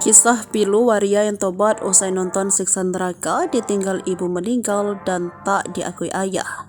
Kisah pilu waria yang tobat usai nonton siksa neraka, ditinggal ibu meninggal dan tak diakui ayah.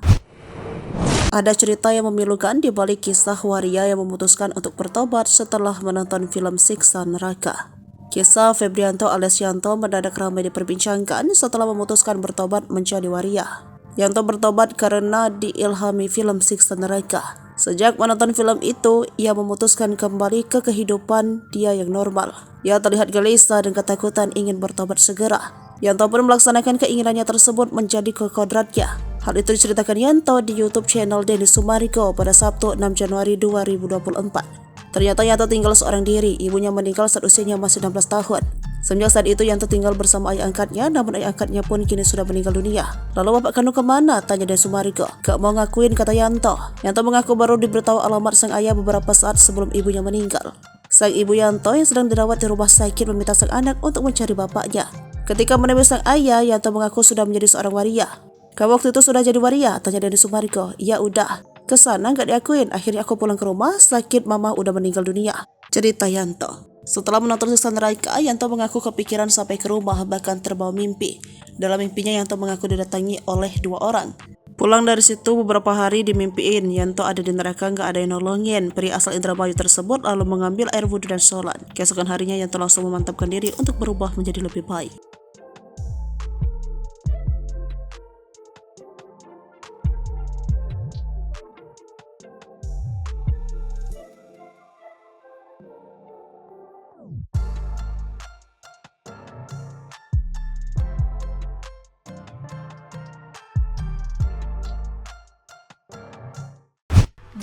Ada cerita yang memilukan di balik kisah waria yang memutuskan untuk bertobat setelah menonton film siksa neraka. Kisah Febrianto alias Yanto mendadak ramai diperbincangkan setelah memutuskan bertobat menjadi waria. Yanto bertobat karena diilhami film siksa neraka. Sejak menonton film itu, ia memutuskan kembali ke kehidupan dia yang normal. Ia terlihat gelisah dan ketakutan ingin bertobat segera. Yanto pun melaksanakan keinginannya tersebut menjadi kodratnya. Hal itu diceritakan Yanto di YouTube channel Denny Sumarigo pada Sabtu 6 Januari 2024. Ternyata Yanto tinggal seorang diri, ibunya meninggal saat usianya masih 16 tahun. Semenjak saat itu Yanto tinggal bersama ayah angkatnya, namun ayah angkatnya pun kini sudah meninggal dunia. Lalu bapak kandung kemana? Tanya Denny Sumarigo. Gak mau ngakuin, kata Yanto. Yanto mengaku baru diberitahu alamat sang ayah beberapa saat sebelum ibunya meninggal. Sang ibu Yanto yang sedang dirawat di rumah sakit meminta sang anak untuk mencari bapaknya. Ketika menemui sang ayah, Yanto mengaku sudah menjadi seorang waria. Kamu waktu itu sudah jadi waria? Tanya Denny Sumarigo. Ya udah. Kesana gak diakuin, akhirnya aku pulang ke rumah, sakit mama udah meninggal dunia, cerita Yanto. Setelah menonton siksa neraka, Yanto mengaku kepikiran sampai ke rumah, bahkan terbawa mimpi. Dalam mimpinya Yanto mengaku didatangi oleh 2 orang. Pulang dari situ beberapa hari dimimpiin Yanto ada di neraka, gak ada yang nolongin. Pria asal Indramayu tersebut lalu mengambil air wudhu dan sholat. Keesokan harinya Yanto langsung memantapkan diri untuk berubah menjadi lebih baik.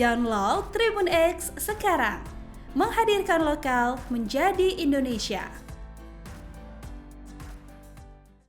Download Tribun X sekarang, menghadirkan lokal menjadi Indonesia.